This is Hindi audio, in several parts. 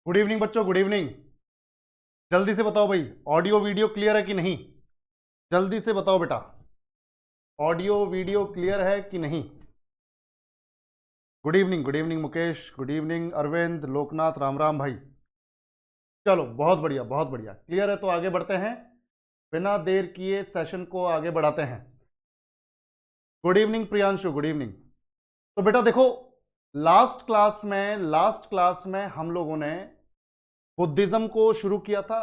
गुड इवनिंग बच्चों, गुड इवनिंग। जल्दी से बताओ भाई, ऑडियो वीडियो क्लियर है कि नहीं? जल्दी से बताओ बेटा, ऑडियो वीडियो क्लियर है कि नहीं? Good evening, good evening Mukesh, good evening Arvind, Loknath, राम राम भाई। चलो बहुत बढ़िया, बहुत बढ़िया, क्लियर है तो आगे बढ़ते हैं। बिना देर किए सेशन को आगे बढ़ाते हैं। Good evening Priyanshu, good evening. तो बेटा देखो, लास्ट क्लास में हम लोगों ने बुद्धिज्म को शुरू किया था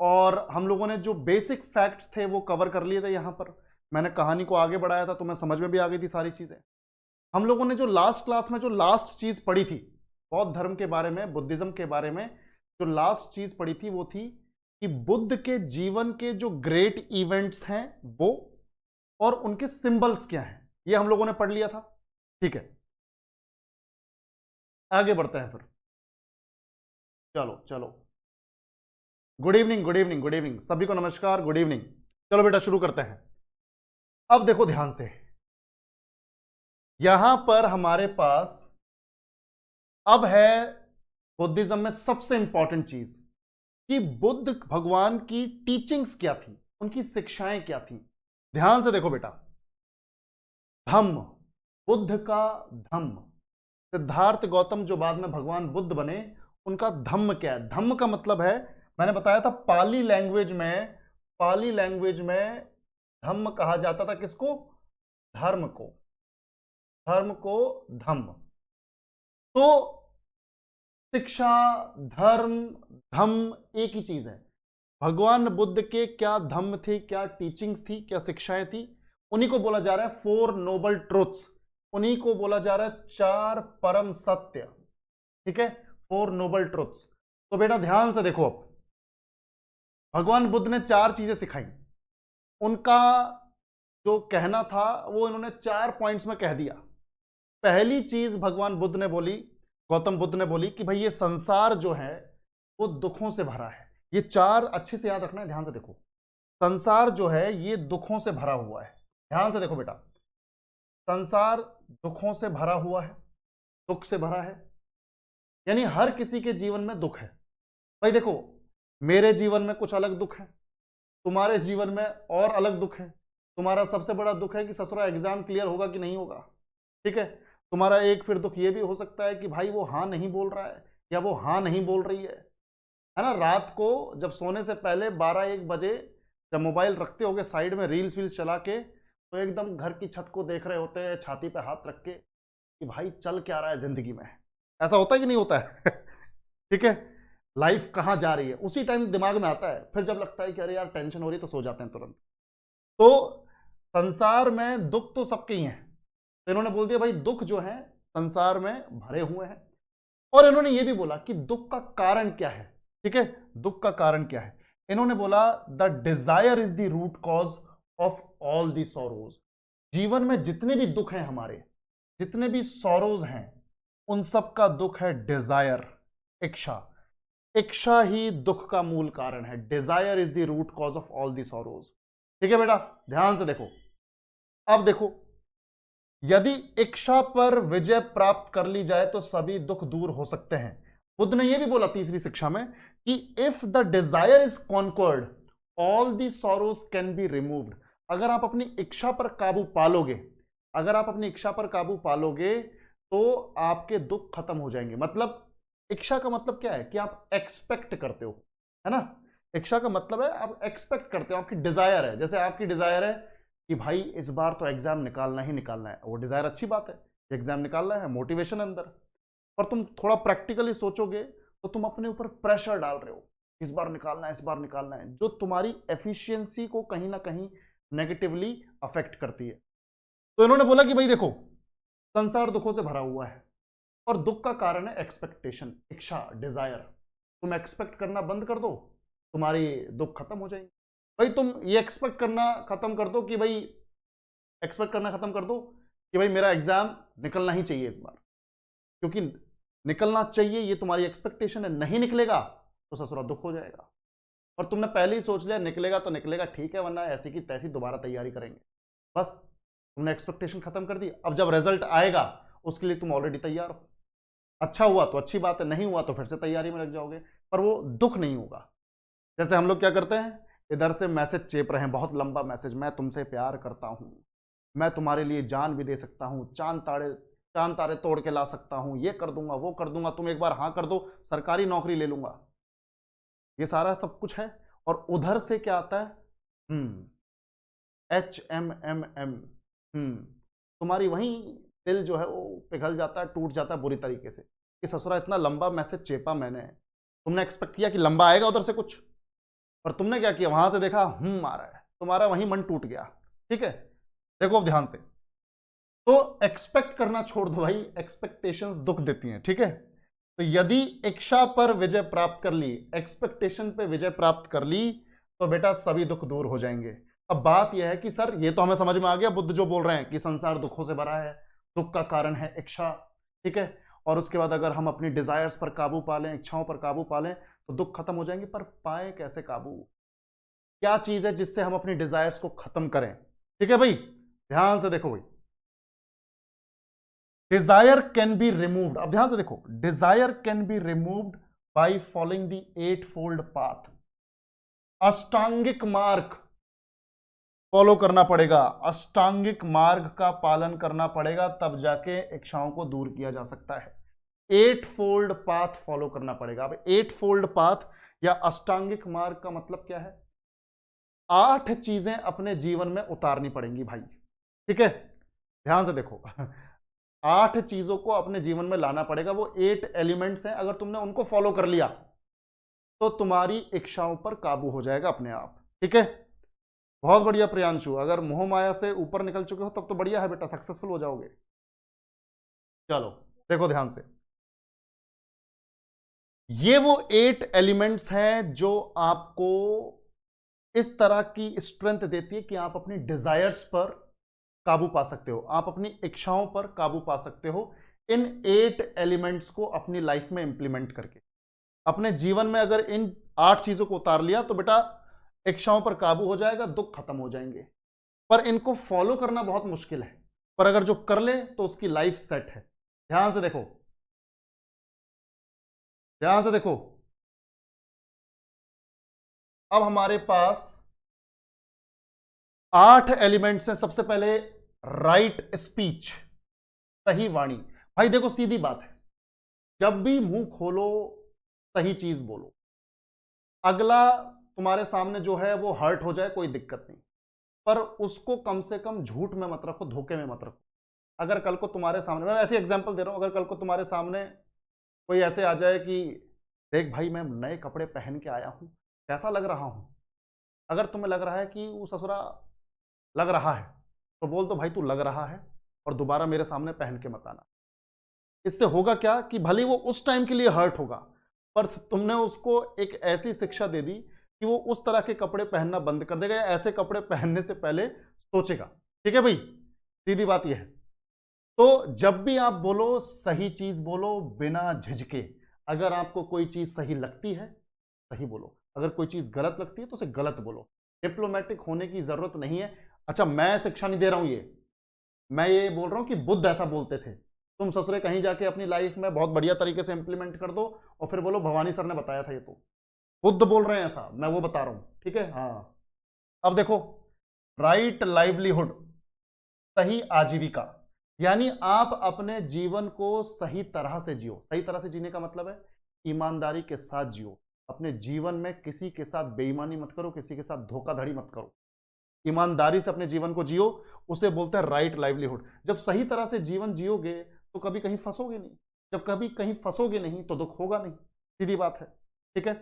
और हम लोगों ने जो बेसिक फैक्ट्स थे वो कवर कर लिए थे। यहां पर मैंने कहानी को आगे बढ़ाया था, तुम्हें समझ में भी आ गई थी सारी चीजें। हम लोगों ने जो लास्ट क्लास में जो लास्ट चीज पढ़ी थी बौद्ध धर्म के बारे में, बुद्धिज्म के बारे में, जो लास्ट चीज पढ़ी थी वो थी कि बुद्ध के जीवन के जो ग्रेट इवेंट्स हैं वो, और उनके सिंबल्स क्या हैं, ये हम लोगों ने पढ़ लिया था। ठीक है, आगे बढ़ते हैं फिर। चलो चलो, good evening, good evening, good evening सभी को, नमस्कार, गुड इवनिंग। चलो बेटा शुरू करते हैं। अब देखो ध्यान से, यहां पर हमारे पास अब है बुद्धिज्म में सबसे इंपॉर्टेंट चीज कि बुद्ध भगवान की टीचिंग्स क्या थी, उनकी शिक्षाएं क्या थी। ध्यान से देखो बेटा, धम्म, बुद्ध का धम्म, सिद्धार्थ गौतम जो बाद में भगवान बुद्ध बने, उनका धम्म क्या है? धम्म का मतलब है, मैंने बताया था पाली लैंग्वेज में धम्म कहा जाता था किसको? धर्म को, धर्म को धम्म। तो शिक्षा, धर्म, धम्म एक ही चीज है। भगवान बुद्ध के क्या धम्म थे, क्या टीचिंग्स थी, क्या शिक्षाएं थी, उन्हीं को बोला जा रहा है फोर नोबल ट्रुथ्स, उन्हीं को बोला जा रहा है चार परम सत्य। ठीक है, फोर नोबल ट्रुथ्स। तो बेटा ध्यान से देखो, अब भगवान बुद्ध ने चार चीजें सिखाई। उनका जो कहना था वो इन्होंने चार पॉइंट्स में कह दिया। पहली चीज भगवान बुद्ध ने बोली, गौतम बुद्ध ने बोली कि भाई ये संसार जो है वो दुखों से भरा है। ये चार अच्छे से याद रखना है, ध्यान से देखो। संसार जो है ये दुखों से भरा हुआ है। ध्यान से देखो बेटा, संसार दुखों से भरा हुआ है, दुख से भरा है, यानी हर किसी के जीवन में दुख है। भाई देखो, मेरे जीवन में कुछ अलग दुख है, तुम्हारे जीवन में और अलग दुख है। तुम्हारा सबसे बड़ा दुख है कि ससुरा एग्जाम क्लियर होगा कि नहीं होगा। ठीक है, तुम्हारा एक फिर दुख ये भी हो सकता है कि भाई वो हाँ नहीं बोल रहा है या वो हाँ नहीं बोल रही है ना। रात को जब सोने से पहले 12-1 बजे जब मोबाइल रखते होगे साइड में, रील्स वील्स चला के, तो एकदम घर की छत को देख रहे होते हैं छाती पे हाथ रख के कि भाई चल क्या रहा है जिंदगी में। ऐसा होता है कि नहीं होता है? ठीक है, लाइफ कहाँ जा रही है उसी टाइम दिमाग में आता है। फिर जब लगता है कि अरे यार टेंशन हो रही है, तो सो जाते हैं तुरंत। तो संसार में दुख तो सबके ही हैं, तो इन्होंने बोल दिया भाई दुख जो है संसार में भरे हुए हैं। और इन्होंने ये भी बोला कि दुख का कारण क्या है। ठीक है, दुख का कारण क्या है? इन्होंने बोला the desire is the root cause of all the sorrows. जीवन में जितने भी दुख हैं हमारे, जितने भी सॉरोज हैं, उन सब का दुख है डिजायर, इच्छा। इच्छा ही दुख का मूल कारण है। Desire is the root cause of all the sorrows. ठीक है बेटा, ध्यान से देखो। अब देखो, यदि इच्छा पर विजय प्राप्त कर ली जाए तो सभी दुख दूर हो सकते हैं। बुद्ध ने यह भी बोला तीसरी शिक्षा में कि if the desire is conquered all the sorrows can be removed. अगर आप अपनी इच्छा पर काबू पालोगे, अगर आप अपनी इच्छा पर काबू पालोगे तो आपके दुख खत्म हो जाएंगे। मतलब इच्छा का मतलब क्या है कि आप एक्सपेक्ट करते हो, है ना। इच्छा का मतलब है आप एक्सपेक्ट करते हो, आपकी डिजायर है। जैसे आपकी डिजायर है कि भाई इस बार तो एग्जाम निकालना ही निकालना है, वो डिजायर अच्छी बात है, एग्जाम निकालना है, मोटिवेशन अंदर। पर तुम थोड़ा प्रैक्टिकली सोचोगे तो तुम अपने ऊपर प्रेशर डाल रहे हो, इस बार निकालना है, इस बार निकालना है, जो तुम्हारी एफिशिएंसी को कहीं ना कहीं नेगेटिवली अफेक्ट करती है। तो इन्होंने बोला कि भाई देखो, संसार दुखों से भरा हुआ है और दुख का कारण है एक्सपेक्टेशन, इच्छा, डिजायर। तुम एक्सपेक्ट करना बंद कर दो, तुम्हारी दुख खत्म हो जाएंगे। भाई तुम ये एक्सपेक्ट करना खत्म कर दो कि भाई, एक्सपेक्ट करना खत्म कर दो कि भाई मेरा एग्जाम निकलना ही चाहिए इस बार, क्योंकि निकलना चाहिए ये तुम्हारी एक्सपेक्टेशन है। नहीं निकलेगा तो ससुरा दुख हो जाएगा। और तुमने पहले ही सोच लिया निकलेगा तो निकलेगा, ठीक है, वरना ऐसी की तैसी दोबारा तैयारी करेंगे। बस तुमने एक्सपेक्टेशन खत्म कर दी। अब जब रिजल्ट आएगा उसके लिए तुम ऑलरेडी तैयार हो। अच्छा हुआ तो अच्छी बात है, नहीं हुआ तो फिर से तैयारी में लग जाओगे, पर वो दुख नहीं होगा। जैसे हम लोग क्या करते हैं, इधर से मैसेज चेप रहे हैं, बहुत लंबा मैसेज, मैं तुमसे प्यार करता हूं, मैं तुम्हारे लिए जान भी दे सकता हूं, चांद तारे तोड़ के ला सकता हूं, ये कर दूंगा वो कर दूंगा, तुम एक बार हाँ कर दो सरकारी नौकरी ले लूंगा, ये सारा सब कुछ है। और उधर से क्या आता है, HMMM, तुम्हारी वहीं दिल जो है वो पिघल जाता है, टूट जाता है बुरी तरीके से कि ससुरा इतना लंबा मैसेज चेपा मैंने, तुमने एक्सपेक्ट किया कि लंबा आएगा उधर से कुछ, और तुमने क्या किया, वहां से देखा आ रहा है, तुम्हारा वहीं मन टूट गया। ठीक है, देखो अब ध्यान से, तो एक्सपेक्ट करना छोड़ दो भाई, एक्सपेक्टेशंस दुख देती हैं। ठीक है, तो यदि इच्छा पर विजय प्राप्त कर ली, एक्सपेक्टेशन पे विजय प्राप्त कर ली, तो बेटा सभी दुख दूर हो जाएंगे। अब बात यह है कि सर ये तो हमें समझ में आ गया, बुद्ध जो बोल रहे हैं कि संसार दुखों से भरा है, दुख का कारण है इच्छा। ठीक है, और उसके बाद अगर हम अपनी डिजायर्स पर काबू पा लें, इच्छाओं पर काबू पा लें, तो दुख खत्म हो जाएंगे। पर पाए कैसे काबू, क्या चीज है जिससे हम अपनी डिजायर्स को खत्म करें? ठीक है भाई, ध्यान से देखो भाई, डिजायर कैन बी रिमूव्ड, अब ध्यान से देखो, desire can be removed by following the 8-fold path. अष्टांगिक मार्ग फॉलो करना पड़ेगा, अष्टांगिक मार्ग का पालन करना पड़ेगा, तब जाके इच्छाओं को दूर किया जा सकता है। 8-fold पाथ फॉलो करना पड़ेगा। अब 8-fold पाथ या अष्टांगिक मार्ग का मतलब क्या है, 8 चीजें अपने जीवन में उतारनी पड़ेंगी भाई। ठीक है, ध्यान से देखो 8 चीजों को अपने जीवन में लाना पड़ेगा, वो 8 एलिमेंट्स हैं, अगर तुमने उनको फॉलो कर लिया तो तुम्हारी इच्छाओं पर काबू हो जाएगा अपने आप। ठीक है, बहुत बढ़िया प्रियांशु, अगर मोह माया से ऊपर निकल चुके हो तब तो बढ़िया है बेटा, सक्सेसफुल हो जाओगे। चलो देखो ध्यान से, ये वो 8 एलिमेंट्स हैं जो आपको इस तरह की स्ट्रेंथ देती है कि आप अपनी डिजायर्स पर काबू पा सकते हो, आप अपनी इच्छाओं पर काबू पा सकते हो, इन 8 एलिमेंट्स को अपनी लाइफ में इंप्लीमेंट करके। अपने जीवन में अगर इन 8 चीजों को उतार लिया तो बेटा इच्छाओं पर काबू हो जाएगा, दुख खत्म हो जाएंगे। पर इनको फॉलो करना बहुत मुश्किल है, पर अगर जो कर ले तो उसकी लाइफ सेट है। ध्यान से देखो, ध्यान से देखो, अब हमारे पास 8 एलिमेंट्स हैं। सबसे पहले राइट स्पीच, सही वाणी। भाई देखो सीधी बात है, जब भी मुंह खोलो सही चीज बोलो, अगला तुम्हारे सामने जो है वो हर्ट हो जाए कोई दिक्कत नहीं, पर उसको कम से कम झूठ में मत रखो, धोखे में मत रखो। अगर कल को तुम्हारे सामने, मैं ऐसी एग्जांपल दे रहा हूं, अगर कल को तुम्हारे सामने कोई ऐसे आ जाए कि देख भाई मैं नए कपड़े पहन के आया हूं, कैसा लग रहा हूं, अगर तुम्हें लग रहा है कि वो ससुरा लग रहा है, तो बोल दो भाई तू लग रहा है, और दोबारा मेरे सामने पहन के मत आना। इससे होगा क्या कि भले वो उस टाइम के लिए हर्ट होगा, पर तुमने उसको एक ऐसी शिक्षा दे दी कि वो उस तरह के कपड़े पहनना बंद कर देगा, या ऐसे कपड़े पहनने से पहले सोचेगा। ठीक है भाई, सीधी बात यह है। तो जब भी आप बोलो सही चीज बोलो बिना झिझके। अगर आपको कोई चीज सही लगती है सही बोलो, अगर कोई चीज गलत लगती है तो उसे गलत बोलो। डिप्लोमेटिक होने की जरूरत नहीं है। अच्छा मैं शिक्षा नहीं दे रहा हूं, ये मैं ये बोल रहा हूं कि बुद्ध ऐसा बोलते थे। तुम ससुरे कहीं जाके अपनी लाइफ में बहुत बढ़िया तरीके से इंप्लीमेंट कर दो और फिर बोलो भवानी सर ने बताया था, ये तो बुद्ध बोल रहे हैं ऐसा, मैं वो बता रहा हूं। ठीक है, हाँ। अब देखो, राइट लाइवलीहुड, सही आजीविका, यानी आप अपने जीवन को सही तरह से जियो। सही तरह से जीने का मतलब है ईमानदारी के साथ जियो। अपने जीवन में किसी के साथ बेईमानी मत करो, किसी के साथ धोखाधड़ी मत करो, ईमानदारी से अपने जीवन को जियो, उसे बोलते हैं राइट लाइवलीहुड। जब सही तरह से जीवन जियोगे तो कभी कहीं फंसोगे नहीं, जब कभी कहीं फंसोगे नहीं तो दुख होगा नहीं, सीधी बात है। ठीक है,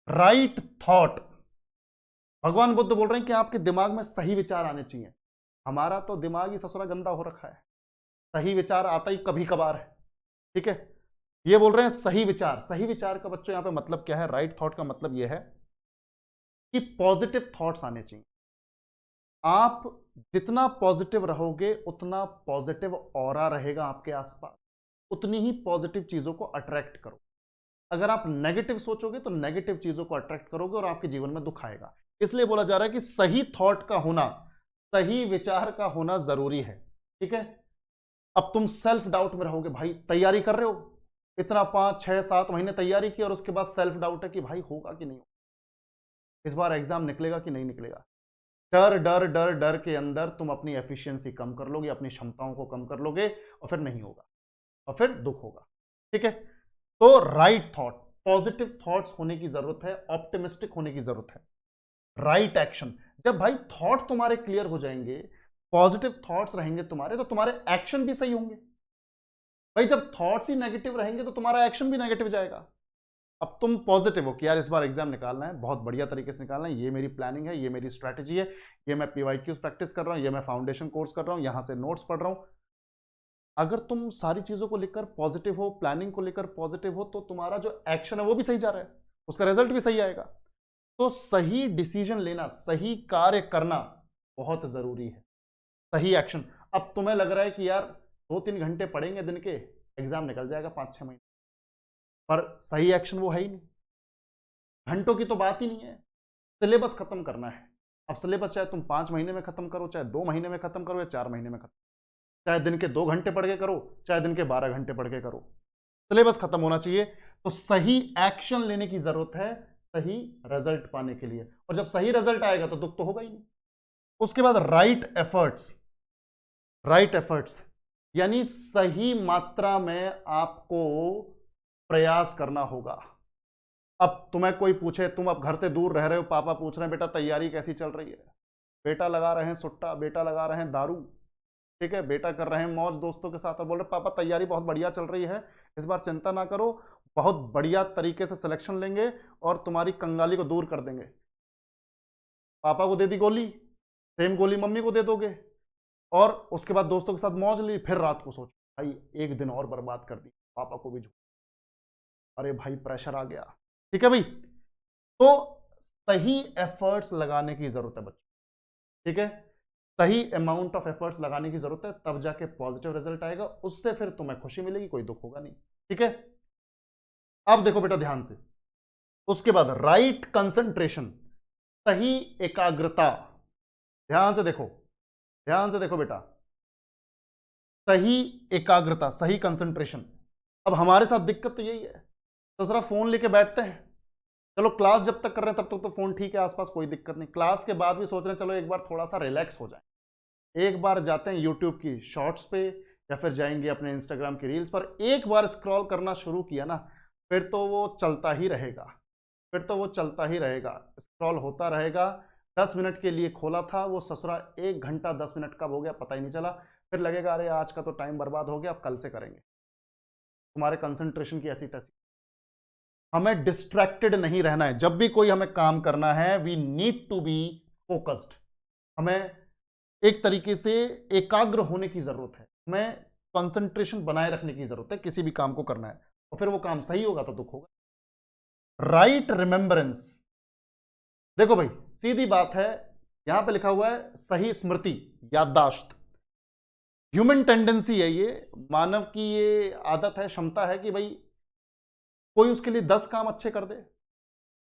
राइट थॉट, भगवान बुद्ध बोल रहे हैं कि आपके दिमाग में सही विचार आने चाहिए। हमारा तो दिमाग ही ससुरा गंदा हो रखा है, सही विचार आता ही कभी कभार है। ठीक है, ये बोल रहे हैं सही विचार। सही विचार का बच्चों यहां पे मतलब क्या है, राइट थॉट का मतलब यह है कि पॉजिटिव थॉट्स आने चाहिए। आप जितना पॉजिटिव रहोगे उतना पॉजिटिव ऑरा रहेगा आपके आसपास, उतनी ही पॉजिटिव चीजों को अट्रैक्ट करो। अगर आप नेगेटिव सोचोगे तो नेगेटिव चीजों को अट्रैक्ट करोगे और आपके जीवन में दुख आएगा। इसलिए बोला जा रहा है कि सही थॉट का होना, सही विचार का होना जरूरी है। ठीक है, अब तुम सेल्फ डाउट में रहोगे, भाई तैयारी कर रहे हो, इतना 5 6 7 महीने तैयारी की और उसके बाद सेल्फ डाउट है कि भाई होगा कि नहीं, इस बार एग्जाम निकलेगा कि नहीं निकलेगा। डर डर डर डर के अंदर तुम अपनी एफिशिएंसी कम कर लोगे, अपनी क्षमताओं को कम कर लोगे और फिर नहीं होगा और फिर दुख होगा। ठीक है, तो राइट थॉट, पॉजिटिव थॉट्स होने की जरूरत है, ऑप्टिमिस्टिक होने की जरूरत है। राइट एक्शन, जब भाई थॉट तुम्हारे क्लियर हो जाएंगे, पॉजिटिव थॉट्स रहेंगे तुम्हारे, तो तुम्हारे एक्शन भी सही होंगे। भाई जब थॉट्स ही नेगेटिव रहेंगे तो तुम्हारा एक्शन भी नेगेटिव जाएगा। अब तुम पॉजिटिव हो कि यार इस बार एग्जाम निकालना है, बहुत बढ़िया तरीके से निकालना है, ये मेरी प्लानिंग है, ये मेरी स्ट्रैटेजी है, ये मैं पीवाईक्यूज प्रैक्टिस कर रहा हूं, ये मैं फाउंडेशन कोर्स कर रहा हूं, यहां से नोट्स पढ़ रहा हूं। अगर तुम सारी चीजों को लेकर पॉजिटिव हो, प्लानिंग को लेकर पॉजिटिव हो, तो तुम्हारा जो एक्शन है वो भी सही जा रहा है, उसका रिजल्ट भी सही आएगा। तो सही डिसीजन लेना, सही कार्य करना बहुत जरूरी है, सही एक्शन। अब तुम्हें लग रहा है कि यार 2-3 घंटे पढ़ेंगे दिन के, एग्जाम निकल जाएगा 5-6 महीने, पर सही एक्शन वो है ही नहीं। घंटों की तो बात ही नहीं है, सिलेबस खत्म करना है। अब सिलेबस चाहे तुम 5 महीने में खत्म करो, चाहे 2 महीने में खत्म करो, या 4 महीने में खत्म, चाहे दिन के 2 घंटे पढ़ के करो, चाहे दिन के 12 घंटे पढ़ के करो, सिलेबस खत्म होना चाहिए। तो सही एक्शन लेने की जरूरत है सही रिजल्ट पाने के लिए, और जब सही रिजल्ट आएगा तो दुख तो होगा ही नहीं। उसके बाद राइट एफर्ट्स, राइट एफर्ट्स यानी सही मात्रा में आपको प्रयास करना होगा। अब तुम्हें कोई पूछे, तुम अब घर से दूर रह रहे हो, पापा पूछ रहे हैं बेटा तैयारी कैसी चल रही है, बेटा लगा रहे हैं सुट्टा, बेटा लगा रहे हैं दारू, ठीक है, बेटा कर रहे हैं मौज दोस्तों के साथ, और बोल रहे पापा तैयारी बहुत बढ़िया चल रही है, इस बार चिंता ना करो, बहुत बढ़िया तरीके से सिलेक्शन लेंगे और तुम्हारी कंगाली को दूर कर देंगे। पापा को दे दी गोली, सेम गोली मम्मी को दे दोगे, और उसके बाद दोस्तों के साथ मौज ली, फिर रात को सोचो भाई एक दिन और बर्बाद कर दी, पापा को भी, अरे भाई प्रेशर आ गया। ठीक है भाई, तो सही एफर्ट्स लगाने की जरूरत है बच्चों, ठीक है, सही अमाउंट ऑफ एफर्ट्स लगाने की जरूरत है, तब जाके पॉजिटिव रिजल्ट आएगा, उससे फिर तुम्हें खुशी मिलेगी, कोई दुख होगा नहीं। ठीक है, अब देखो बेटा ध्यान से, उसके बाद राइट कंसंट्रेशन, सही एकाग्रता, ध्यान से देखो, ध्यान से देखो बेटा, सही एकाग्रता, सही कंसंट्रेशन। अब हमारे साथ दिक्कत तो यही है, तो जरा फोन लेके बैठते हैं, चलो क्लास जब तक कर रहे हैं तब तक तो फोन ठीक है आसपास, कोई दिक्कत नहीं, क्लास के बाद भी सोच रहे हैं चलो एक बार थोड़ा सा रिलैक्स हो जाए, एक बार जाते हैं यूट्यूब की शॉर्ट्स पे, या फिर जाएंगे अपने इंस्टाग्राम की रील्स पर, एक बार स्क्रॉल करना शुरू किया ना, फिर तो वो चलता ही रहेगा, फिर तो वो चलता ही रहेगा, स्क्रॉल होता रहेगा। 10 मिनट के लिए खोला था, वो ससुरा 1 घंटा 10 मिनट कब हो गया पता ही नहीं चला, फिर लगेगा अरे आज का तो टाइम बर्बाद हो गया, अब कल से करेंगे। तुम्हारे कंसंट्रेशन की ऐसी तैसी। हमें डिस्ट्रैक्टेड नहीं रहना है, जब भी कोई हमें काम करना है we need to be focused, हमें एक तरीके से एकाग्र होने की जरूरत है, हमें कंसंट्रेशन बनाए रखने की जरूरत है, किसी भी काम को करना है, और फिर वो काम सही होगा तो दुख होगा। राइट रिमेंबरेंस, देखो भाई सीधी बात है, यहां पे लिखा हुआ है सही स्मृति, याददाश्त, ह्यूमन टेंडेंसी है ये, मानव की ये आदत है, क्षमता है कि भाई कोई उसके लिए 10 काम अच्छे कर दे,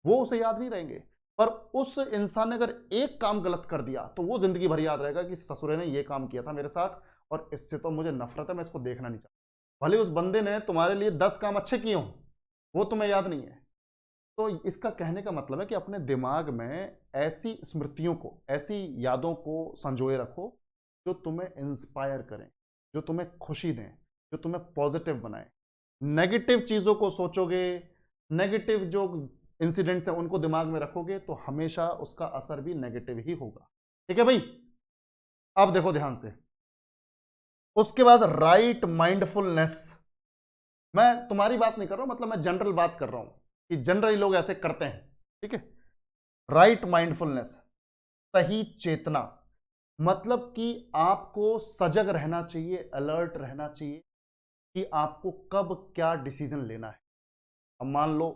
वो उसे याद नहीं रहेंगे, पर उस इंसान ने अगर एक काम गलत कर दिया तो वो जिंदगी भर याद रहेगा कि ससुरे ने ये काम किया था मेरे साथ, और इससे तो मुझे नफरत है, मैं इसको देखना नहीं चाहता। भले उस बंदे ने तुम्हारे लिए 10 काम अच्छे किए हों, वो तुम्हें याद नहीं है। तो इसका कहने का मतलब है कि अपने दिमाग में ऐसी स्मृतियों को, ऐसी यादों को संजोए रखो जो तुम्हें इंस्पायर करें, जो तुम्हें खुशी दें, जो तुम्हें पॉजिटिव बनाए। नेगेटिव चीजों को सोचोगे, नेगेटिव जो इंसिडेंट्स हैं उनको दिमाग में रखोगे, तो हमेशा उसका असर भी नेगेटिव ही होगा। ठीक है भाई, अब देखो ध्यान से, उसके बाद राइट माइंडफुलनेस, मैं तुम्हारी बात नहीं कर रहा हूं, मतलब मैं जनरल बात कर रहा हूं कि जनरली लोग ऐसे करते हैं। ठीक है, राइट माइंडफुलनेस, सही चेतना, मतलब कि आपको सजग रहना चाहिए, अलर्ट रहना चाहिए कि आपको कब क्या डिसीजन लेना है। अब मान लो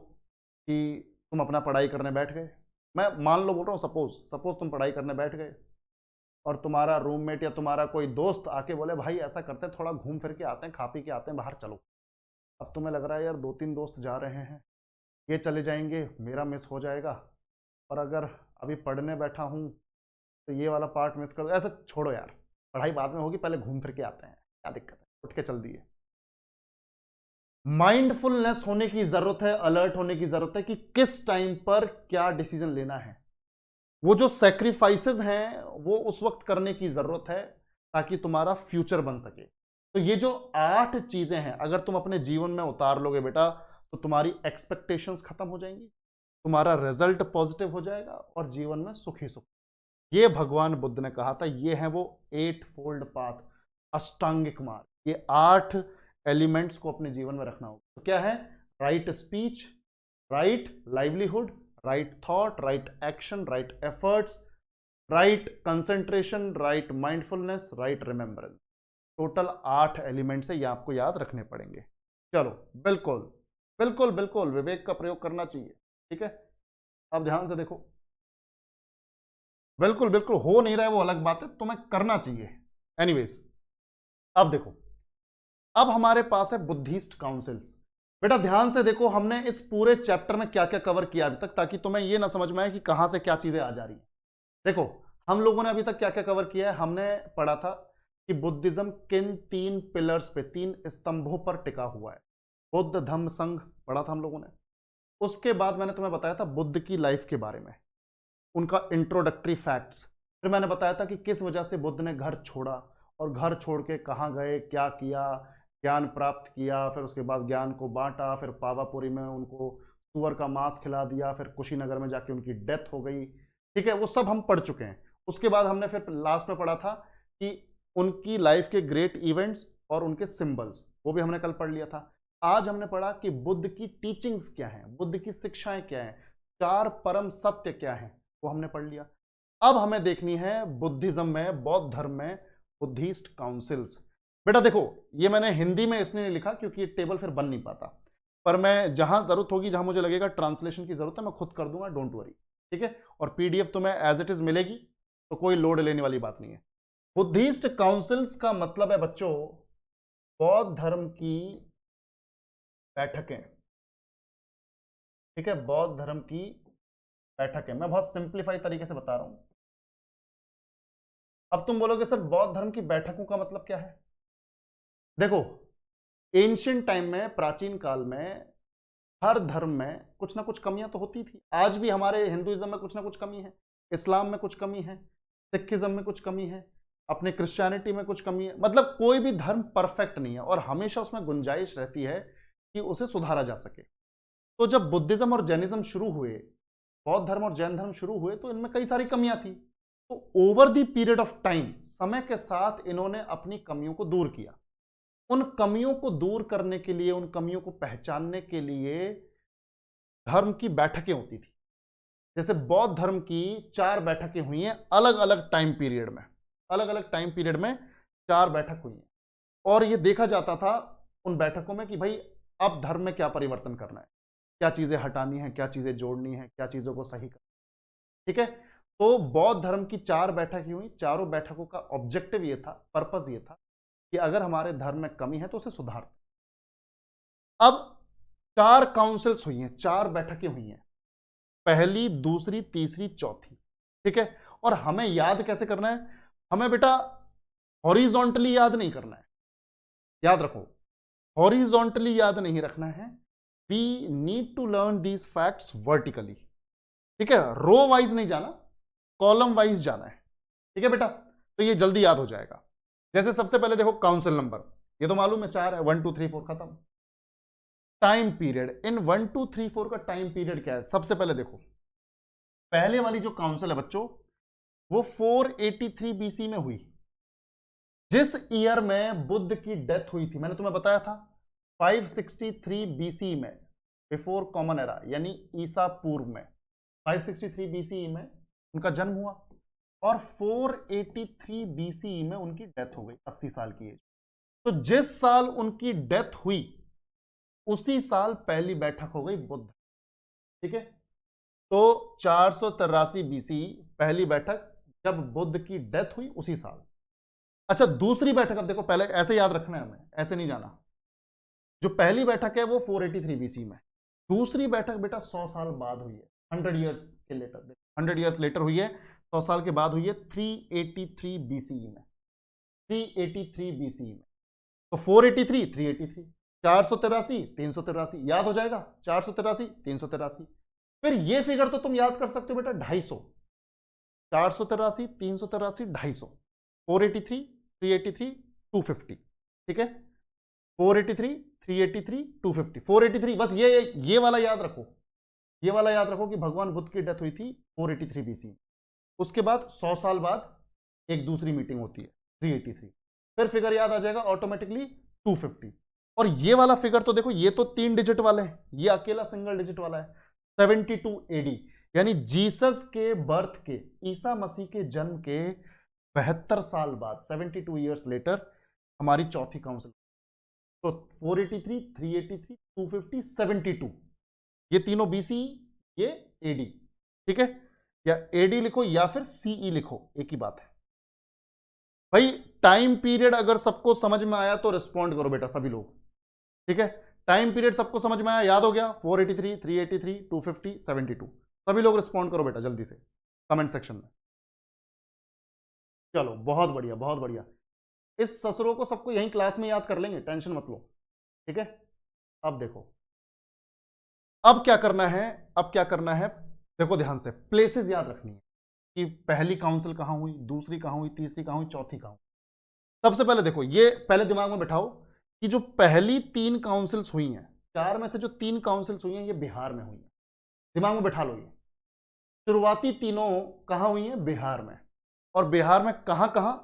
कि तुम अपना पढ़ाई करने बैठ गए, मैं मान लो बोल रहा हूँ, सपोज सपोज तुम पढ़ाई करने बैठ गए और तुम्हारा रूममेट या तुम्हारा कोई दोस्त आके बोले भाई ऐसा करते हैं थोड़ा घूम फिर के आते हैं, खा पी के आते हैं बाहर, चलो। अब तुम्हें लग रहा है यार 2-3 दोस्त जा रहे हैं, ये चले जाएंगे, मेरा मिस हो जाएगा, और अगर अभी पढ़ने बैठा हूँ तो ये वाला पार्ट मिस कर दो, ऐसा छोड़ो यार, पढ़ाई बाद में होगी, पहले घूम फिर के आते हैं, क्या दिक्कत है। उठ के चल दिए। माइंडफुलनेस होने की जरूरत है, अलर्ट होने की जरूरत है कि किस टाइम पर क्या डिसीजन लेना है। वो जो सेक्रीफाइसेस हैं वो उस वक्त करने की जरूरत है ताकि तुम्हारा फ्यूचर बन सके। तो ये जो 8 चीजें हैं अगर तुम अपने जीवन में उतार लोगे बेटा तो तुम्हारी एक्सपेक्टेशंस खत्म हो जाएंगी, तुम्हारा रिजल्ट पॉजिटिव हो जाएगा और जीवन में सुख ही सुख। ये भगवान बुद्ध ने कहा था, ये है वो 8 फोल्ड पाथ, अष्टांगिक मार्ग। ये 8 एलिमेंट्स को अपने जीवन में रखना होगा। तो क्या है? Right speech, right livelihood, right thought, right action, right efforts, right concentration, right mindfulness, right remembrance. Total 8 elements है, ये आपको याद रखने पड़ेंगे। चलो, बिल्कुल बिल्कुल बिल्कुल विवेक का प्रयोग करना चाहिए, ठीक है। अब ध्यान से देखो, बिल्कुल बिल्कुल हो नहीं रहा है वो अलग बात है, तुम्हें करना चाहिए। एनीवेज, अब देखो, अब हमारे पास है बुद्धिस्ट काउंसिल्स। बेटा ध्यान से देखो, हमने इस पूरे चैप्टर में क्या क्या कवर किया अभी तक, ताकि तुम्हें यह ना समझ में आए कि कहां से क्या चीजें आ जा रही है। देखो, हम लोगों ने अभी तक क्या क्या कवर किया है। हमने पढ़ा था कि बुद्धिज्म किन 3 पिलर्स पे, 3 स्तंभों पर टिका हुआ है। बुद्ध धम्म संघ पढ़ा था हम लोगों ने। उसके बाद मैंने तुम्हें बताया था बुद्ध की लाइफ के बारे में, उनका इंट्रोडक्टरी फैक्ट्स। फिर मैंने बताया था कि किस वजह से बुद्ध ने घर छोड़ा और घर छोड़ के कहाँ गए, क्या किया, ज्ञान प्राप्त किया, फिर उसके बाद ज्ञान को बांटा, फिर पावापुरी में उनको सुअर का मांस खिला दिया, फिर कुशीनगर में जाके उनकी डेथ हो गई। ठीक है, वो सब हम पढ़ चुके हैं। उसके बाद हमने फिर लास्ट में पढ़ा था कि उनकी लाइफ के ग्रेट इवेंट्स और उनके सिंबल्स, वो भी हमने कल पढ़ लिया था। आज हमने पढ़ा कि बुद्ध की टीचिंग्स क्या हैं, बुद्ध की शिक्षाएं क्या हैं, 4 परम सत्य क्या हैं, वो हमने पढ़ लिया। अब हमें देखनी है बुद्धिज्म में, बौद्ध धर्म में बुद्धिस्ट काउंसिल्स। बेटा देखो, ये मैंने हिंदी में इसलिए नहीं लिखा क्योंकि ये टेबल फिर बन नहीं पाता, पर मैं जहां जरूरत होगी, जहां मुझे लगेगा ट्रांसलेशन की जरूरत है, मैं खुद कर दूंगा, डोंट वरी, ठीक है। और पीडीएफ तुम्हें एज इट इज मिलेगी, तो कोई लोड लेने वाली बात नहीं है। बुद्धिस्ट काउंसिल्स का मतलब है बच्चों, बौद्ध धर्म की बैठकें, ठीक है, बौद्ध धर्म की बैठकें। मैं बहुत सिंप्लीफाई तरीके से बता रहा हूं। अब तुम बोलोगे सर बौद्ध धर्म की बैठकों का मतलब क्या है? देखो, एंशियंट टाइम में, प्राचीन काल में, हर धर्म में कुछ ना कुछ कमियां तो होती थी। आज भी हमारे हिंदुइज्म में कुछ ना कुछ कमी है, इस्लाम में कुछ कमी है, सिखिज्म में कुछ कमी है, अपने क्रिश्चियनिटी में कुछ कमी है। मतलब कोई भी धर्म परफेक्ट नहीं है और हमेशा उसमें गुंजाइश रहती है कि उसे सुधारा जा सके। तो जब बुद्धिज्म और जैनिज्म शुरू हुए, बौद्ध धर्म और जैन धर्म शुरू हुए, तो इनमें कई सारी कमियां थी। तो over the period of time, समय के साथ इन्होंने अपनी कमियों को दूर किया। उन कमियों को दूर करने के लिए, उन कमियों को पहचानने के लिए धर्म की बैठकें होती थी। जैसे बौद्ध धर्म की 4 बैठकें हुई हैं अलग अलग टाइम पीरियड में, अलग अलग टाइम पीरियड में 4 बैठक हुई हैं। और यह देखा जाता था उन बैठकों में कि भाई अब धर्म में क्या परिवर्तन करना है, क्या चीजें हटानी है, क्या चीजें जोड़नी है, क्या चीजों को सही करना, ठीक है। तो बौद्ध धर्म की 4 बैठकें हुई। चारों बैठकों का ऑब्जेक्टिव ये था, पर्पस ये था कि अगर हमारे धर्म में कमी है तो उसे सुधार। अब 4 काउंसिल्स हुई हैं, 4 बैठकें हुई हैं, पहली, दूसरी, तीसरी, चौथी, ठीक है। और हमें याद कैसे करना है? हमें बेटा हॉरिजॉन्टली याद नहीं करना है, याद रखो, हॉरिजॉन्टली याद नहीं रखना है। We need to learn these facts vertically, ठीक है। रो वाइज नहीं जाना, कॉलम वाइज जाना है, ठीक है बेटा। तो ये जल्दी याद हो जाएगा। जैसे सबसे पहले देखो काउंसिल नंबर, ये तो मालूम है 4 है, 1 2 3 4 खत्म। टाइम पीरियड, इन 1 2 3 4 का टाइम पीरियड क्या है? सबसे पहले देखो, पहले वाली जो काउंसिल है बच्चों, वो 483 बीसी में हुई। जिस ईयर में बुद्ध की डेथ हुई थी, मैंने तुम्हें बताया था 563 बीसी में, बिफोर कॉमन एरा, यानी ईसा पूर्व में 563 बीसी में उनका जन्म हुआ और 483 बीसी में उनकी डेथ हो गई, 80 साल की एज। तो जिस साल उनकी डेथ हुई उसी साल पहली बैठक हो गई बुद्ध, ठीक है। तो 483 बीसी पहली बैठक, जब बुद्ध की डेथ हुई उसी साल। अच्छा, दूसरी बैठक, अब देखो, पहले ऐसे याद रखना है हमें, ऐसे नहीं जाना। जो पहली बैठक है वो 483 बीसी में, दूसरी बैठक बेटा 100 साल बाद हुई है, 100 ईयर्स के लेटर, 100 ईयर्स लेटर हुई है, 100 साल के बाद हुई है, 383 बीसी में, 383 बीसी में। तो 483 383, 483 383, याद हो जाएगा 483 383। फिर ये फिगर तो तुम याद कर सकते हो बेटा 250, 483 383 250, 483 383 250, ठीक है 483 383 250, 483 बस ये वाला याद रखो, ये वाला याद रखो कि भगवान बुद्ध की डेथ हुई थी 483 बीसी। उसके बाद 100 साल बाद एक दूसरी मीटिंग होती है 383, फिर फिगर याद आ जाएगा ऑटोमेटिकली 250। और ये वाला फिगर तो देखो, ये तो 3 डिजिट वाला है, ये अकेला सिंगल डिजिट वाला है 72 एडी, यानी जीसस के बर्थ के, ईसा मसीह के जन्म के 72 साल बाद 72 ईयर्स लेटर हमारी चौथी काउंसिल। तो 483 383 250 72, ये तीनों बीसी, ये एडी, ठीक है, या एडी लिखो या फिर सीई लिखो, एक ही बात है भाई। टाइम पीरियड अगर सबको समझ में आया तो रिस्पॉन्ड करो बेटा सभी लोग, ठीक है। टाइम पीरियड सबको समझ में आया, याद हो गया 483 383 250 72, सभी लोग रिस्पॉन्ड करो बेटा जल्दी से कमेंट सेक्शन में। चलो बहुत बढ़िया बहुत बढ़िया, इस ससुरों को सबको यहीं क्लास में याद कर लेंगे, टेंशन मत लो, ठीक है। अब देखो अब क्या करना है, अब क्या करना है, देखो ध्यान से, प्लेसेस याद रखनी है कि पहली काउंसिल कहां हुई, दूसरी कहां हुई, तीसरी कहां हुई, चौथी कहां हुई। सबसे पहले देखो, ये पहले दिमाग में बैठाओ कि जो पहली 3 काउंसिल्स हुई हैं, 4 में से जो 3 काउंसिल्स हुई हैं ये बिहार में हुई हैं, दिमाग में बैठा लो। ये शुरुआती तीनों कहां हुई हैं, बिहार में। और बिहार में कहां कहां,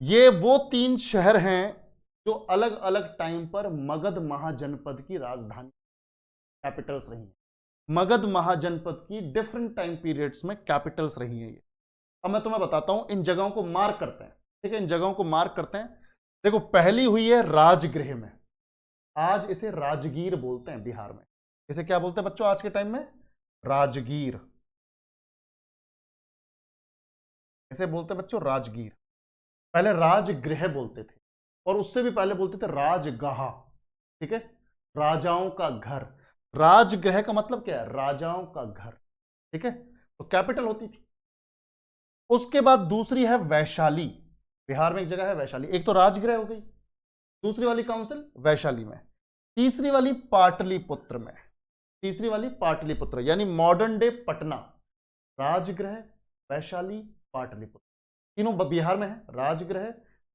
ये वो 3 शहर हैं जो अलग अलग टाइम पर मगध महाजनपद की राजधानी कैपिटल्स रही हैं। मगध महाजनपद की डिफरेंट टाइम पीरियड्स में कैपिटल्स रही हैं ये। अब मैं तुम्हें बताता हूं, इन जगहों को मार्क करते हैं, ठीक है, इन जगहों को मार्क करते हैं। देखो पहली हुई है राजगृह में, आज इसे राजगीर बोलते हैं बिहार में। इसे क्या बोलते हैं बच्चों आज के टाइम में, राजगीर, इसे बोलते हैं बच्चों राजगीर। पहले राजगृह बोलते थे, और उससे भी पहले बोलते थे राजगाह, ठीक है, राजाओं का घर। राजगृह का मतलब क्या है, राजाओं का घर, ठीक है, तो कैपिटल होती थी। उसके बाद दूसरी है वैशाली, बिहार में एक जगह है वैशाली। एक तो राजगृह हो गई, दूसरी वाली काउंसिल वैशाली में, तीसरी वाली पाटलिपुत्र में, तीसरी वाली पाटलिपुत्र यानी मॉडर्न डे पटना। राजगृह, वैशाली, पाटलिपुत्र, तीनों बिहार में है, राजगृह,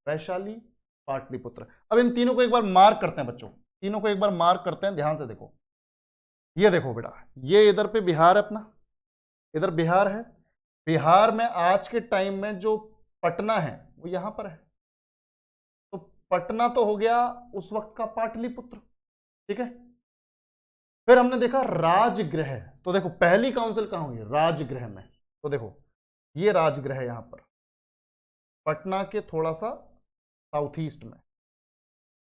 वैशाली, पाटलिपुत्र। अब इन तीनों को एक बार मार्क करते हैं बच्चों, तीनों को एक बार मार्क करते हैं, ध्यान से देखो। ये देखो बेटा, ये इधर पे बिहार है अपना, इधर बिहार है। बिहार में आज के टाइम में जो पटना है वो यहां पर है, तो पटना तो हो गया उस वक्त का पाटलिपुत्र, ठीक है। फिर हमने देखा राजगृह, तो देखो पहली काउंसिल कहां हुई, राजगृह में। तो देखो ये राजगृह है यहां पर, पटना के थोड़ा सा साउथ ईस्ट में,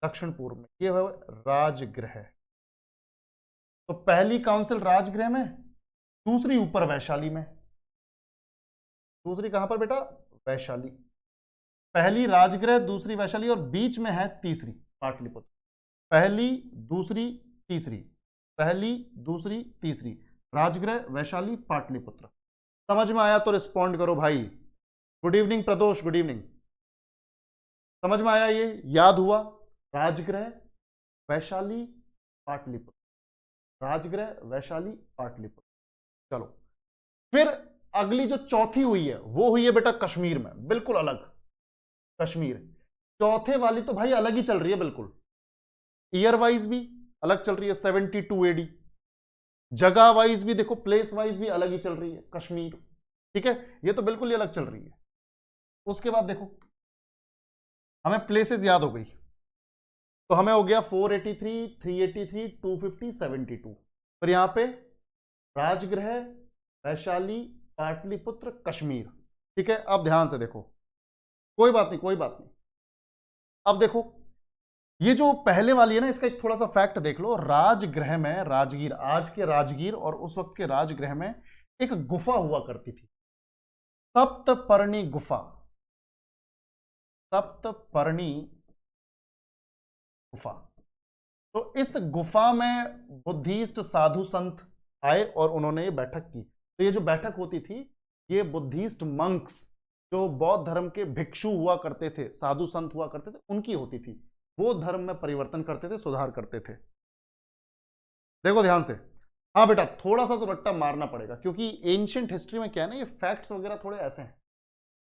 दक्षिण पूर्व में, ये है राजगृह। तो पहली काउंसिल राजगृह में, दूसरी ऊपर वैशाली में। दूसरी कहां पर बेटा, वैशाली। पहली राजगृह, दूसरी वैशाली, और बीच में है तीसरी पाटलिपुत्र। पहली दूसरी तीसरी, पहली दूसरी तीसरी, राजगृह, वैशाली, पाटलिपुत्र। समझ में आया तो रिस्पॉन्ड करो भाई। गुड इवनिंग प्रदोष, गुड इवनिंग। समझ में आया, ये याद हुआ, राजगृह, वैशाली, पाटलिपुत्र, राजगृह, वैशाली, पाटलिपुत्र। चलो फिर अगली जो चौथी हुई है वो हुई है बेटा कश्मीर में, बिल्कुल अलग, कश्मीर। चौथे वाली तो भाई अलग ही चल रही है बिल्कुल, ईयर वाइज भी अलग चल रही है 72 एडी, जगह वाइज भी देखो, प्लेस वाइज भी अलग ही चल रही है कश्मीर, ठीक है, ये तो बिल्कुल ही अलग चल रही है। उसके बाद देखो हमें प्लेसेस याद हो गई, तो हमें हो गया 483 383 250 72। फिर यहां पे राजगृह, वैशाली, पाटलिपुत्र, कश्मीर, ठीक है। अब ध्यान से देखो, कोई बात नहीं कोई बात नहीं। अब देखो ये जो पहले वाली है ना, इसका एक थोड़ा सा फैक्ट देख लो। राजगृह में, राजगीर, आज के राजगीर और उस वक्त के राजगृह में एक गुफा हुआ करती थी, सप्तपर्णी गुफा, सप्तपर्णी गुफा। तो इस गुफा में बुद्धिस्ट साधु संत आए और उन्होंने ये बैठक की। तो ये जो बैठक होती थी, ये बुद्धिस्ट मंक्स, जो बौद्ध धर्म के भिक्षु हुआ करते थे, साधु संत हुआ करते थे, उनकी होती थी। वो धर्म में परिवर्तन करते थे, सुधार करते थे। देखो ध्यान से, हाँ बेटा थोड़ा सा तो रट्टा मारना पड़ेगा, क्योंकि एंशिएंट हिस्ट्री में क्या है ना, ये फैक्ट्स वगैरह थोड़े ऐसे हैं।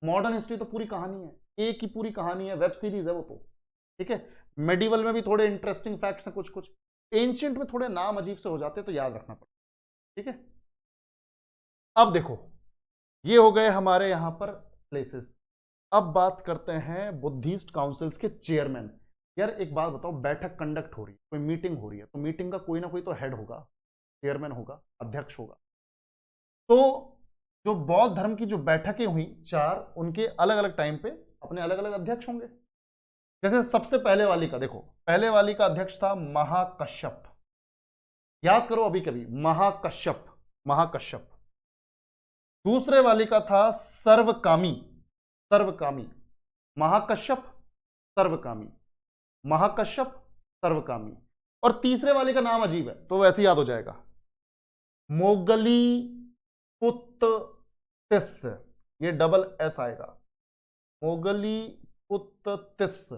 मॉडर्न हिस्ट्री तो पूरी कहानी है, एक ही पूरी कहानी है, वेब सीरीज है वो तो, ठीक है। मेडिवल में भी थोड़े इंटरेस्टिंग फैक्ट्स हैं कुछ कुछ, एंशिएंट में थोड़े नाम अजीब से हो जाते हैं, तो याद रखना पड़ेगा, ठीक है। अब देखो, ये हो गए हमारे यहां पर प्लेसेस। अब बात करते हैं बुद्धिस्ट काउंसिल्स के चेयरमैन। यार एक बात बताओ, बैठक कंडक्ट हो रही है, कोई मीटिंग हो रही है, तो मीटिंग का कोई ना कोई तो हेड होगा, चेयरमैन होगा, अध्यक्ष होगा। तो जो बौद्ध धर्म की जो बैठकें हुई चार, उनके अलग अलग टाइम पे अपने अलग अलग अध्यक्ष होंगे। जैसे सबसे पहले वाली का देखो, पहले वाली का अध्यक्ष था महाकश्यप, याद करो अभी कभी, महाकश्यप, महाकश्यप। दूसरे वाली का था सर्वकामी, सर्वकामी, महाकश्यप सर्वकामी, महाकश्यप सर्वकामी। और तीसरे वाले का नाम अजीब है, तो वैसे याद हो जाएगा, मोगली पुत्त तिस्स, ये डबल एस आएगा, मोगली पुत्त तिस्स,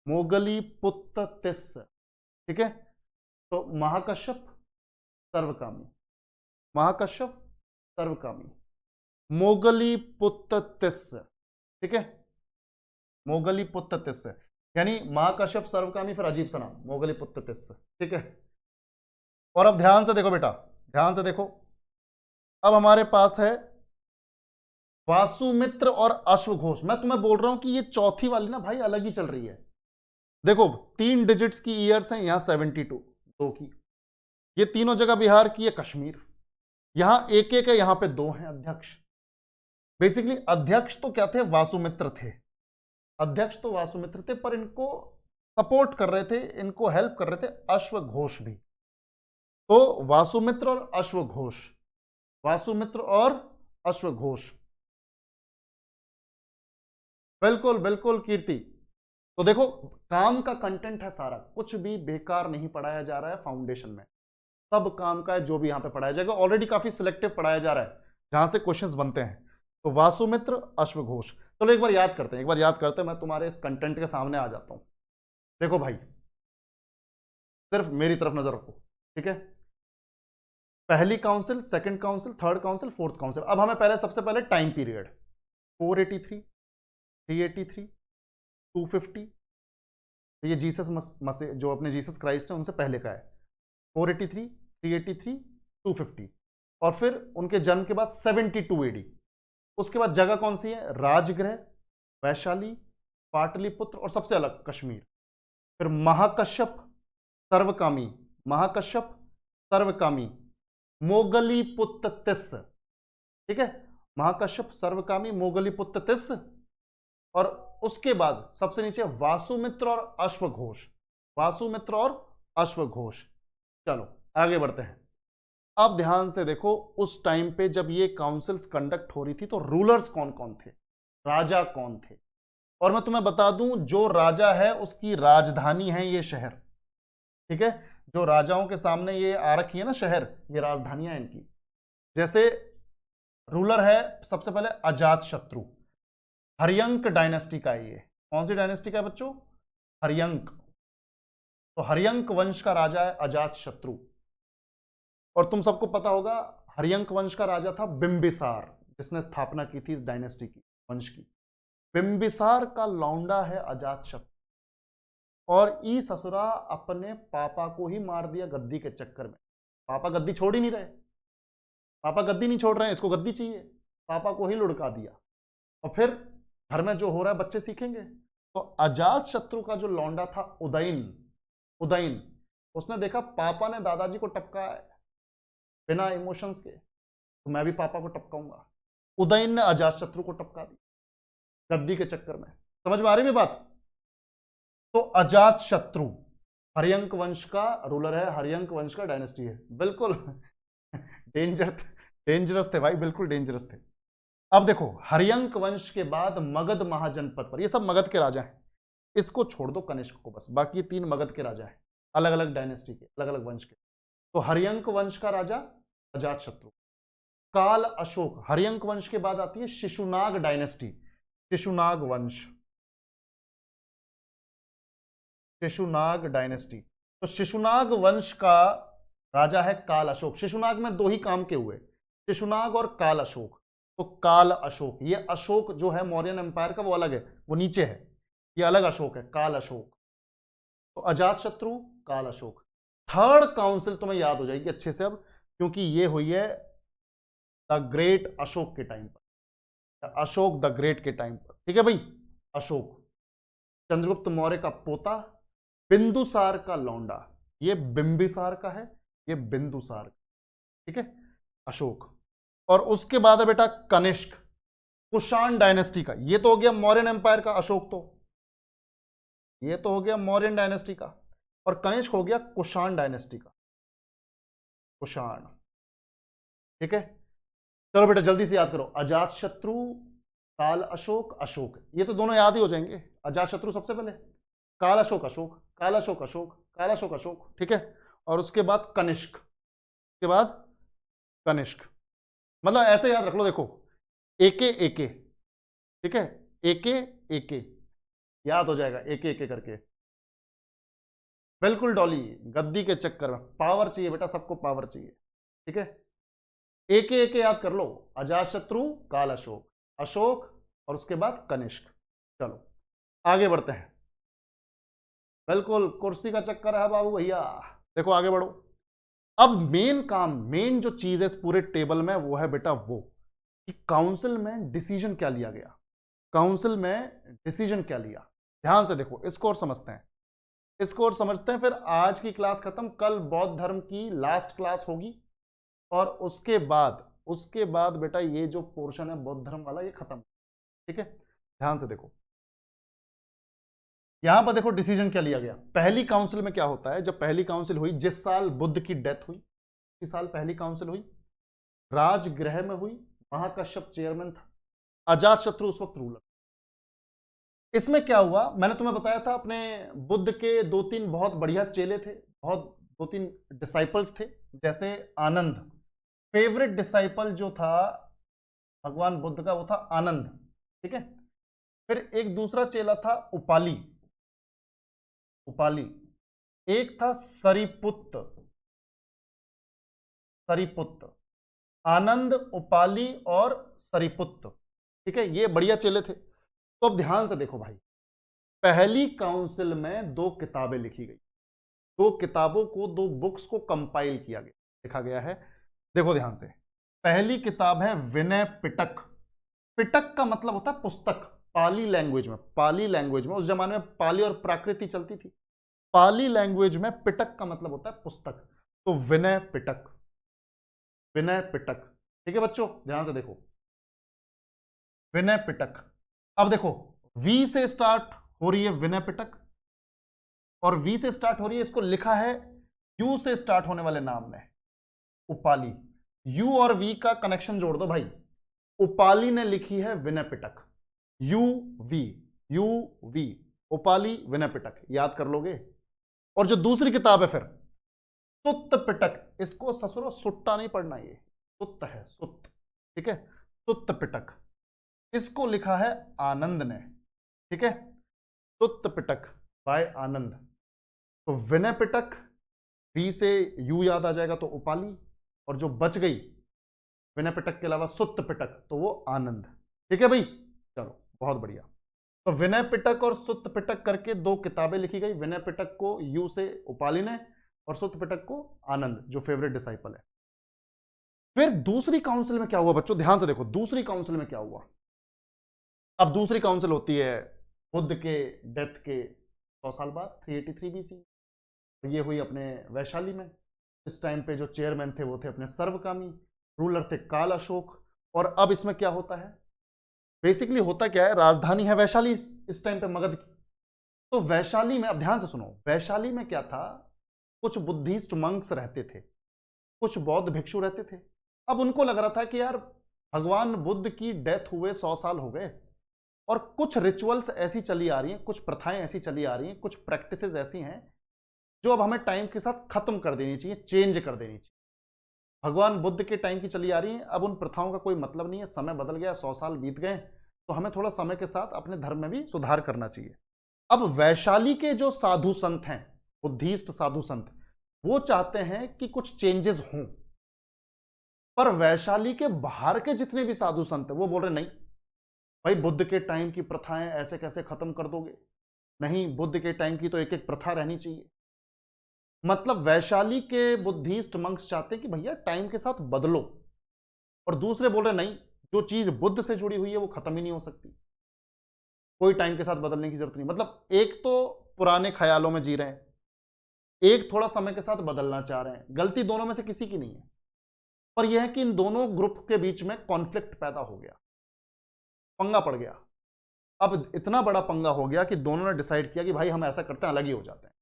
मोगली पुत्त तिस्स, ठीक है। तो महाकश्यप सर्वकामी, महाकश्यप सर्वकामी, मोगली पुत्त तिस्स, ठीक है, मोगली पुत्त तिस्स, यानी महाकश्यप सर्वकामी फिर अजीब सा नाम, मोगली पुत्त तिस्स, ठीक है। और अब ध्यान से देखो बेटा, ध्यान से देखो, अब हमारे पास है वासुमित्र और अश्वघोष। मैं तुम्हें बोल रहा हूं कि ये चौथी वाली ना भाई अलग ही चल रही है। देखो 3 डिजिट्स की ईयर्स हैं, यहां 72 दो की, ये तीनों जगह बिहार की है, कश्मीर, यहां एक एक है, यहां पे 2 हैं अध्यक्ष। बेसिकली अध्यक्ष तो क्या थे, वासुमित्र थे, अध्यक्ष तो वासुमित्र थे, पर इनको सपोर्ट कर रहे थे, इनको हेल्प कर रहे थे अश्वघोष भी। तो वासुमित्र और अश्वघोष, वासुमित्र और अश्वघोष, बिल्कुल बिल्कुल कीर्ति। तो देखो काम का कंटेंट है सारा, कुछ भी बेकार नहीं पढ़ाया जा रहा है फाउंडेशन में, सब काम का है जो भी यहां पे पढ़ाया जाएगा। ऑलरेडी काफी सिलेक्टिव पढ़ाया जा रहा है जहां से क्वेश्चंस बनते हैं। तो वासुमित्र अश्वघोष, चलो एक बार याद करते हैं, एक बार याद करते हैं, मैं तुम्हारे इस कंटेंट के सामने आ जाता हूं। देखो भाई सिर्फ मेरी तरफ नजर रखो, ठीक है। पहली council, second council, third council, fourth council. अब हमें पहले सबसे पहले टाइम पीरियड, 483, 383, 250, ये जीसस मसीह जो अपने जीसस क्राइस्ट है उनसे पहले का है, 483, 383, 250। और फिर उनके जन्म के बाद 72 एडी। उसके बाद जगह कौन सी है, राजगृह, वैशाली, पाटलिपुत्र और सबसे अलग कश्मीर। फिर महाकश्यप सर्वकामी, महाकश्यप सर्वकामी, मोगली पुत्र तिस्स, ठीक है, महाकश्यप सर्वकामी, मोगली पुत्र तिस्स। और उसके बाद सबसे नीचे वासुमित्र और अश्वघोष, वासुमित्र और अश्वघोष। चलो आगे बढ़ते हैं। अब ध्यान से देखो, उस टाइम पे जब ये काउंसिल्स कंडक्ट हो रही थी तो रूलर्स कौन कौन थे, राजा कौन थे। और मैं तुम्हें बता दूं, जो राजा है उसकी राजधानी है ये शहर, ठीक है। जो राजाओं के सामने ये आ रखी है ना शहर, ये राजधानियां हैं इनकी। जैसे रूलर है सबसे पहले अजात शत्रु, हर्यंक डायनेस्टी का है ये। कौन सी डायनेस्टी का है बच्चों, हर्यंक। तो हर्यंक वंश का राजा है अजात शत्रु। और तुम सबको पता होगा हर्यंक वंश का राजा था बिंबिसार, जिसने स्थापना की थी इस डायनेस्टी की, वंश की। बिंबिसार का लौंडा है अजात शत्रु। और ई ससुरा अपने पापा को ही मार दिया गद्दी के चक्कर में। पापा गद्दी छोड़ ही नहीं रहे, पापा गद्दी नहीं छोड़ रहे हैं, इसको गद्दी चाहिए, पापा को ही लुढ़का दिया। और फिर घर में जो हो रहा है बच्चे सीखेंगे। तो अजात शत्रु का जो लौंडा था उदयन, उदयन, उसने देखा पापा ने दादाजी को टपका है बिना इमोशंस के, तो मैं भी पापा को टपकाऊंगा। उदयन ने अजात शत्रु को टपका दिया गद्दी के चक्कर में। समझ में आ रही है बात। तो अजात शत्रु हर्यंक वंश का रूलर है, हर्यंक वंश का डायनेस्टी है, बिल्कुल डेंजरस थे भाई, बिल्कुल डेंजरस थे। अब देखो हर्यंक वंश के बाद मगध महाजनपद पर, ये सब मगध के राजा हैं, इसको छोड़ दो कनिष्क को बस, बाकी 3 मगध के राजा हैं, अलग अलग डायनेस्टी के, अलग अलग वंश के। तो हर्यंक वंश का राजा अजात शत्रु। काल अशोक, हर्यंक वंश के बाद आती है शिशुनाग डायनेस्टी, शिशुनाग वंश। शिशुनाग डायनेस्टी। तो शिशुनाग वंश का राजा है काल अशोक। शिशुनाग में दो ही काम के हुए, शिशुनाग और काल अशोक। तो काल अशोक, ये अशोक जो है मौर्यन एम्पायर का वो अलग है, वो नीचे है, ये अलग अशोक है, काल अशोक। तो अजात शत्रु, काल अशोक। थर्ड काउंसिल तुम्हें याद हो जाएगी अच्छे से अब, क्योंकि ये हुई है द ग्रेट अशोक के टाइम पर, अशोक द ग्रेट के टाइम पर। ठीक है भाई, अशोक चंद्रगुप्त मौर्य का पोता, बिंदुसार का लौंडा। ये बिंबिसार का है, ये बिंदुसार का। ठीक है, अशोक। और उसके बाद है बेटा कनिष्क, कुषाण डायनेस्टी का। ये तो हो गया मौर्यन एम्पायर का अशोक, तो ये तो हो गया मौर्यन डायनेस्टी का, और कनिष्क हो गया कुषाण डायनेस्टी का, कुषाण। ठीक है, चलो बेटा जल्दी से याद करो, अजात शत्रु, काल अशोक, अशोक, ये तो दोनों याद ही हो जाएंगे। अजात शत्रु सबसे पहले, काल अशोक अशोक, काल अशोक अशोक, काल अशोक अशोक। ठीक है, और उसके बाद कनिष्क, के बाद कनिष्क। मतलब ऐसे याद रख लो, देखो एके एके। ठीक है, एके एके याद हो जाएगा, एके एके करके। बिल्कुल डॉली, गद्दी के चक्कर में पावर चाहिए बेटा, सबको पावर चाहिए। ठीक है, एक एक याद कर लो, अजातशत्रु, काल अशोक, अशोक, और उसके बाद कनिष्क। चलो आगे बढ़ते हैं। बिल्कुल कुर्सी का चक्कर है बाबू भैया। देखो आगे बढ़ो। अब मेन काम, मेन जो चीज है इस पूरे टेबल में वो है बेटा वो कि काउंसिल में डिसीजन क्या लिया गया, काउंसिल में डिसीजन क्या लिया। ध्यान से देखो इसको और समझते हैं, इसको और समझते हैं, फिर आज की क्लास खत्म। कल बौद्ध धर्म की लास्ट क्लास होगी, और उसके बाद बेटा ये जो पोर्शन है बौद्ध धर्म वाला ये खत्म। ठीक है, ध्यान से देखो, यहां पर देखो डिसीजन क्या लिया गया। पहली काउंसिल में क्या होता है, जब पहली काउंसिल हुई, जिस साल बुद्ध की डेथ हुई, इस साल पहली काउंसिल हुई, राजगृह में हुई, महाकश्यप चेयरमैन था, अजातशत्रु उस वक्त रूलर। इसमें क्या हुआ, मैंने तुम्हें बताया था अपने बुद्ध के दो तीन बहुत बढ़िया चेले थे, बहुत दो तीन डिसाइपल्स थे। जैसे आनंद, फेवरेट डिसाइपल जो था भगवान बुद्ध का वो था आनंद। ठीक है, फिर एक दूसरा चेला था उपाली, उपाली। एक था सरिपुत्त, सरिपुत्त। आनंद, उपाली और सरिपुत्त। ठीक है, ये बढ़िया चेले थे। तो अब ध्यान से देखो भाई, पहली काउंसिल में दो किताबें लिखी गई, दो किताबों को, दो बुक्स को कंपाइल किया गया, लिखा गया है। देखो ध्यान से, पहली किताब है विनय पिटक। पिटक का मतलब होता है पुस्तक, पाली लैंग्वेज में, पाली लैंग्वेज में उस जमाने में पाली और प्राकृति चलती थी, पाली लैंग्वेज में पिटक का मतलब होता है पुस्तक। तो विनय पिटक, विनय पिटक। ठीक है बच्चों, ध्यान से देखो, विनय पिटक। अब देखो वी से स्टार्ट हो रही है विनय पिटक, और वी से स्टार्ट हो रही है, इसको लिखा है यू से स्टार्ट होने वाले नाम में, उपाली। यू और वी का कनेक्शन जोड़ दो भाई, उपाली ने लिखी है Vinaya Pitaka, U V, U V, Upali Vinaya Pitaka, याद कर लोगे। और जो दूसरी किताब है फिर सुत्त पिटक, इसको ससुरो सुट्टा नहीं पढ़ना, ये सुत्त है, सुत्त। ठीक है, सुत्त पिटक, इसको लिखा है आनंद ने। ठीक है, सुत्त पिटक बाय आनंद। तो विनय पिटक, वी से यू याद आ जाएगा तो उपाली, और जो बच गई विनय पिटक के अलावा सुत्त पिटक, तो वो आनंद। ठीक है भाई, चलो बहुत बढ़िया। तो विनय पिटक और सुत्त पिटक करके दो किताबें लिखी गई, विनय पिटक को यू से उपाली ने, और सुत्त पिटक को आनंद, जो फेवरेट डिसाइपल है। फिर दूसरी काउंसिल में क्या हुआ बच्चों, ध्यान से देखो, दूसरी काउंसिल में क्या हुआ। अब दूसरी काउंसिल होती है बुद्ध के डेथ के 100 साल बाद, 383 बीसी। ये हुई अपने वैशाली में। इस टाइम पे जो चेयरमैन थे वो थे अपने सर्वकामी, रूलर थे काल अशोक। और अब इसमें क्या होता है, बेसिकली होता क्या है, राजधानी है वैशाली इस टाइम पे मगध की। तो वैशाली में, अब ध्यान से सुनो, वैशाली में क्या था, कुछ बुद्धिस्ट मंक्स रहते थे, कुछ बौद्ध भिक्षु रहते थे। अब उनको लग रहा था कि यार भगवान बुद्ध की डेथ हुए 100 साल हो गए, और कुछ रिचुअल्स ऐसी चली आ रही हैं, कुछ प्रथाएं ऐसी चली आ रही हैं, कुछ प्रैक्टिसेस ऐसी हैं जो अब हमें टाइम के साथ खत्म कर देनी चाहिए, चेंज कर देनी चाहिए। भगवान बुद्ध के टाइम की चली आ रही है, अब उन प्रथाओं का कोई मतलब नहीं है, समय बदल गया, 100 साल बीत गए, तो हमें थोड़ा समय के साथ अपने धर्म में भी सुधार करना चाहिए। अब वैशाली के जो साधु संत हैं, बुद्धिस्ट साधु संत, वो चाहते हैं कि कुछ चेंजेस हों, पर वैशाली के बाहर के जितने भी साधु संत हैं वो बोल रहे नहीं भाई, बुद्ध के टाइम की प्रथाएं ऐसे कैसे खत्म कर दोगे, नहीं, बुद्ध के टाइम की तो एक एक प्रथा रहनी चाहिए। मतलब वैशाली के बुद्धिस्ट मंक्स चाहते हैं कि भैया टाइम के साथ बदलो, और दूसरे बोल रहे नहीं, जो चीज बुद्ध से जुड़ी हुई है वो खत्म ही नहीं हो सकती, कोई टाइम के साथ बदलने की जरूरत नहीं। मतलब एक तो पुराने ख्यालों में जी रहे हैं, एक थोड़ा समय के साथ बदलना चाह रहे हैं। गलती दोनों में से किसी की नहीं है, पर यह है कि इन दोनों ग्रुप के बीच में कॉन्फ्लिक्ट पैदा हो गया, पंगा पड़ गया। अब इतना बड़ा पंगा हो गया कि दोनों ने डिसाइड किया कि भाई हम ऐसा करते हैं, अलग ही हो जाते हैं।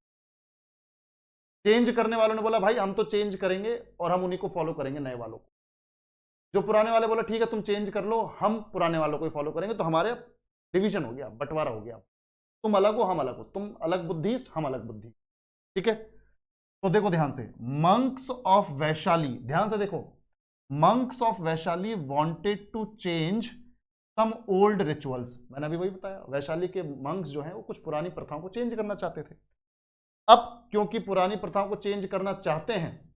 चेंज करने वालों ने बोला भाई हम तो चेंज करेंगे और हम उन्हीं को फॉलो करेंगे, नए वालों को। जो पुराने वाले बोला ठीक है तुम चेंज कर लो, हम पुराने वालों को ही फॉलो करेंगे। तो हमारे डिवीजन हो गया, बंटवारा हो गया, तुम अलग हो हम अलग हो, तुम अलग बुद्धिस्ट हम अलग बुद्धि, ठीक है। तो देखो ध्यान से, मंक्स ऑफ वैशाली, ध्यान से देखो, monks of Vaishali wanted to change some old rituals. मैंने अभी वही बताया, वैशाली के मंक्स जो हैं वो कुछ पुरानी प्रथाओं को चेंज करना चाहते थे। अब क्योंकि पुरानी प्रथाओं को चेंज करना चाहते हैं,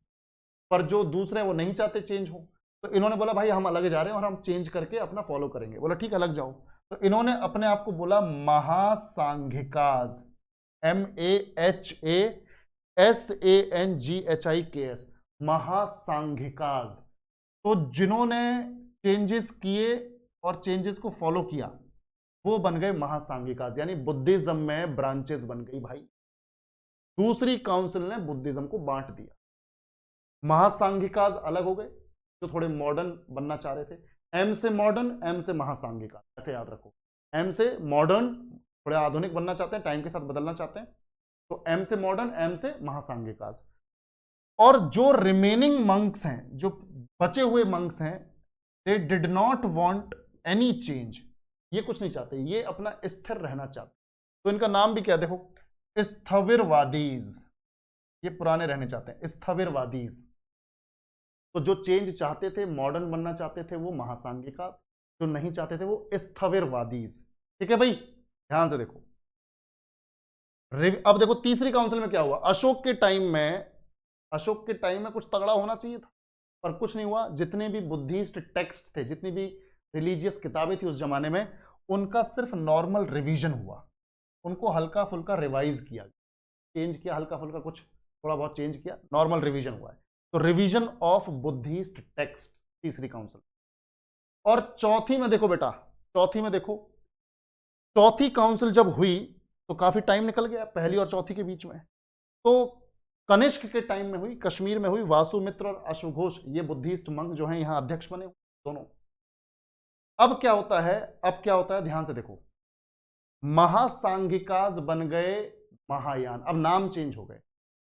पर जो दूसरे वो नहीं चाहते चेंज हो, तो इन्होंने बोला भाई हम अलग जा रहे हैं और हम चेंज करके अपना फॉलो करेंगे। बोला ठीक है अलग जाओ। तो इन्होंने अपने आप को बोला महासांघिकाज, MAHASANGHIKS, महासांघिकाज। तो जिन्होंने चेंजेस किए और चेंजेस को फॉलो किया वो बन गए महासांघिकाज, यानी बुद्धिज्म में ब्रांचेस बन गई भाई। दूसरी काउंसिल ने बुद्धिज्म को बांट दिया। महासांघिकाज अलग हो गए, जो थोड़े मॉडर्न बनना चाह रहे थे, एम से मॉडर्न, एम से महासांघिकाज, ऐसे याद रखो। एम से मॉडर्न, थोड़े आधुनिक बनना चाहते हैं, टाइम के साथ बदलना चाहते हैं, तो एम से मॉडर्न, एम से महासांघिकाज। और जो रिमेनिंग मंक्स हैं, जो बचे हुए मंक्स हैं, they did not want any change, ये कुछ नहीं चाहते, ये अपना स्थिर रहना चाहते। तो इनका नाम भी क्या देखो, स्थविरवादीज, ये पुराने रहने चाहते हैं, स्थविरवादीज। तो जो चेंज चाहते थे, मॉडर्न बनना चाहते थे, वो महासांघिकाज, जो नहीं चाहते थे वो स्थविरवादीज, ठीक है भाई। ध्यान से देखो, अब देखो तीसरी काउंसिल में क्या हुआ। अशोक के टाइम में कुछ तगड़ा होना चाहिए था, पर कुछ नहीं हुआ। जितने भी बुद्धिस्ट टेक्स्ट थे, जितनी भी रिलीजियस किताबें थी उस जमाने में, उनका सिर्फ नॉर्मल रिवीजन हुआ, उनको हल्का फुल्का रिवाइज किया, चेंज किया, हल्का फुल्का कुछ थोड़ा बहुत चेंज किया, नॉर्मल रिवीजन हुआ है। तो रिवीजन ऑफ बुद्धिस्ट टेक्स्ट, तीसरी काउंसिल। और चौथी में देखो बेटा, चौथी काउंसिल जब हुई तो काफी टाइम निकल गया पहली और चौथी के बीच में। तो कनिष्क के टाइम में हुई, कश्मीर में हुई, वासुमित्र और अश्वघोष, ये बुद्धिस्ट मंक जो हैं यहां अध्यक्ष बने दोनों। अब क्या होता है, ध्यान से देखो, महासांघिकाज बन गए महायान, अब नाम चेंज हो गए,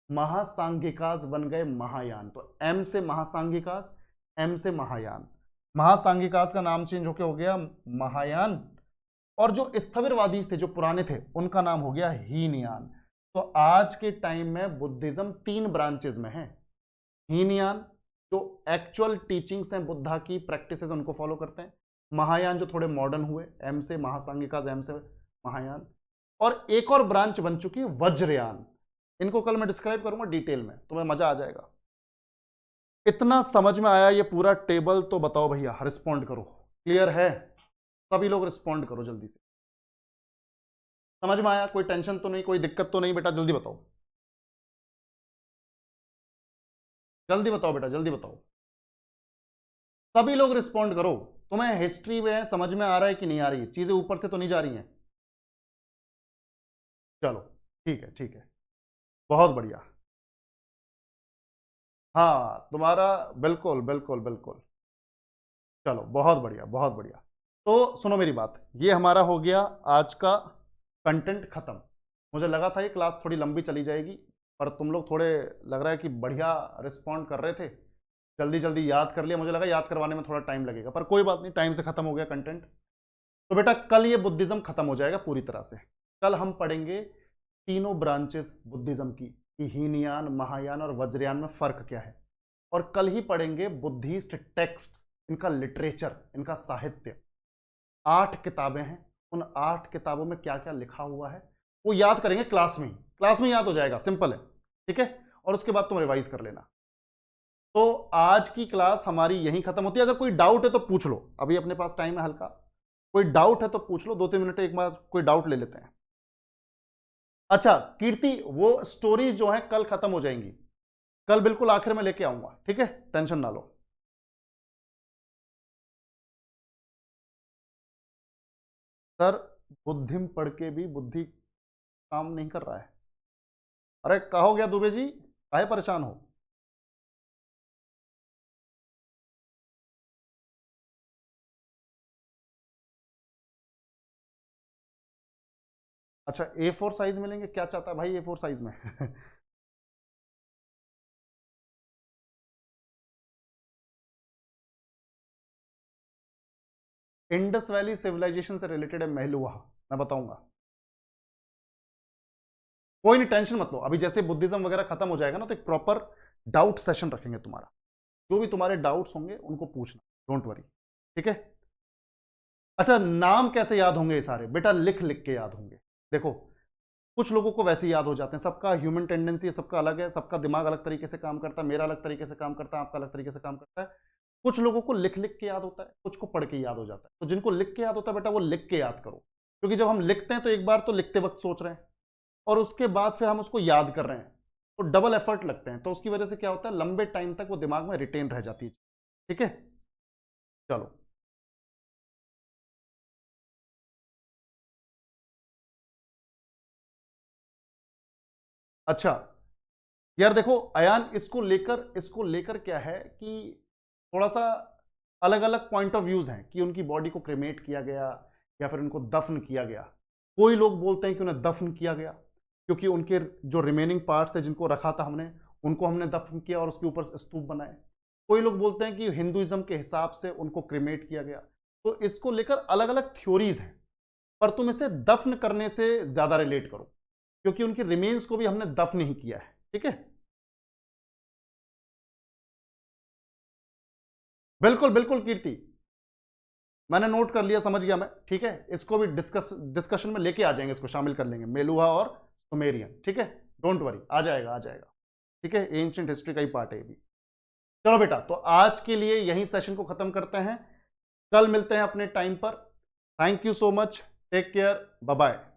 महासांघिकाज बन गए महायान। तो एम से महासांघिकाज, एम से महायान, महासांघिकाज का नाम चेंज होके हो गया महायान। और जो स्थविरवादी थे, जो पुराने थे, उनका नाम हो गया हीनयान। तो आज के टाइम में बुद्धिज्म 3 ब्रांचेस में है। हीनयान जो एक्चुअल टीचिंग्स हैं, बुद्धा की प्रैक्टिसेस, उनको फॉलो करते हैं। महायान जो थोड़े मॉडर्न हुए, एम से महासांघिकाज, एम से महायान। और एक और ब्रांच बन चुकी है वज्रयान, इनको कल मैं डिस्क्राइब करूंगा डिटेल में, तुम्हें मजा आ जाएगा। इतना समझ में आया ये पूरा टेबल? तो बताओ भैया, रिस्पॉन्ड करो। क्लियर है? सभी लोग रिस्पॉन्ड करो जल्दी से। समझ में आया? कोई टेंशन तो नहीं, कोई दिक्कत तो नहीं बेटा? जल्दी बताओ, जल्दी बताओ बेटा, जल्दी बताओ। सभी लोग रिस्पॉन्ड करो। तुम्हें हिस्ट्री में समझ में आ रहा है कि नहीं आ रही है? चीजें ऊपर से तो नहीं जा रही हैं? चलो ठीक है, ठीक है, बहुत बढ़िया। हाँ तुम्हारा बिल्कुल बिल्कुल बिल्कुल, चलो बहुत बढ़िया, बहुत बढ़िया। तो सुनो मेरी बात, ये हमारा हो गया आज का कंटेंट खत्म। मुझे लगा था ये क्लास थोड़ी लंबी चली जाएगी, पर तुम लोग थोड़े, लग रहा है कि बढ़िया रिस्पॉन्ड कर रहे थे, जल्दी जल्दी याद कर लिया। मुझे लगा याद करवाने में थोड़ा टाइम लगेगा, पर कोई बात नहीं, टाइम से खत्म हो गया कंटेंट। तो बेटा कल ये बुद्धिज्म खत्म हो जाएगा पूरी तरह से। कल हम पढ़ेंगे तीनों ब्रांचेस बुद्धिज्म की, कि हीनयान, महायान और वज्रयान में फर्क क्या है। और कल ही पढ़ेंगे बुद्धिस्ट टेक्स्ट, इनका लिटरेचर, इनका साहित्य। 8 किताबें हैं, उन 8 किताबों में क्या क्या लिखा हुआ है वो याद करेंगे क्लास में ही, क्लास में याद हो जाएगा, सिंपल है, ठीक है। और उसके बाद तुम रिवाइज कर लेना। तो आज की क्लास हमारी यहीं खत्म होती है। अगर कोई डाउट है तो पूछ लो, अभी अपने पास टाइम है हल्का, कोई डाउट है तो पूछ लो, 2-3 मिनट एक बार कोई डाउट ले लेते हैं। अच्छा कीर्ति, वो स्टोरी जो है कल खत्म हो जाएंगी, कल बिल्कुल आखिर में लेके आऊंगा, ठीक है, टेंशन ना लो। सर बुद्धिम पढ़ के भी बुद्धि काम नहीं कर रहा है। अरे कहा हो गया दुबे जी, काहे परेशान हो? अच्छा A4 साइज मिलेंगे, क्या चाहता है भाई A4 साइज में? इंडस वैली सिविलाइजेशन से रिलेटेड है महलुआ, मैं बताऊंगा। कोई नहीं, टेंशन मत लो, अभी जैसे बुद्धिज्म वगैरह खत्म हो जाएगा ना तो एक प्रॉपर डाउट सेशन रखेंगे तुम्हारा, जो भी तुम्हारे डाउट्स होंगे उनको पूछना, डोंट वरी, ठीक है। अच्छा नाम कैसे याद होंगे ये सारे? बेटा लिख लिख के याद होंगे। देखो कुछ लोगों को वैसे याद हो जाते हैं, सबका ह्यूमन टेंडेंसी है, सबका अलग है, सबका दिमाग अलग तरीके से काम करता है, मेरा अलग तरीके से काम करता है, आपका अलग तरीके से काम करता है। कुछ लोगों को लिख लिख के याद होता है, कुछ को पढ़ के याद हो जाता है। तो जिनको लिख के याद होता है बेटा वो लिख के याद करो, क्योंकि जब हम लिखते हैं तो एक बार तो लिखते वक्त सोच रहे हैं और उसके बाद फिर हम उसको याद कर रहे हैं, तो डबल एफर्ट लगते हैं, तो उसकी वजह से क्या होता है, लंबे टाइम तक वो दिमाग में रिटेन रह जाती है, ठीक है। चलो अच्छा यार देखो अयान, इसको लेकर क्या है कि थोड़ा सा अलग अलग पॉइंट ऑफ व्यूज हैं कि उनकी बॉडी को क्रिमेट किया गया या फिर उनको दफन किया गया। कोई लोग बोलते हैं कि उन्हें दफन किया गया क्योंकि उनके जो रिमेनिंग पार्ट्स थे जिनको रखा था हमने, उनको हमने दफन किया और उसके ऊपर स्तूप बनाए। कोई लोग बोलते हैं कि हिंदुइज्म के हिसाब से उनको क्रिमेट किया गया। तो इसको लेकर अलग अलग थ्योरीज हैं, पर तुम इसे दफन करने से ज्यादा रिलेट करो, क्योंकि उनके रिमेन्स को भी हमने दफन ही किया है, ठीक है। बिल्कुल बिल्कुल कीर्ति, मैंने नोट कर लिया, समझ गया मैं, ठीक है। इसको भी डिस्कशन में लेके आ जाएंगे, इसको शामिल कर लेंगे, मेलुहा और सुमेरियन, ठीक है। डोंट वरी, आ जाएगा आ जाएगा, ठीक है, एंशियंट हिस्ट्री का ही पार्ट है ये भी। चलो बेटा, तो आज के लिए यही सेशन को खत्म करते हैं, कल मिलते हैं अपने टाइम पर। Thank you so much, take care, bye bye.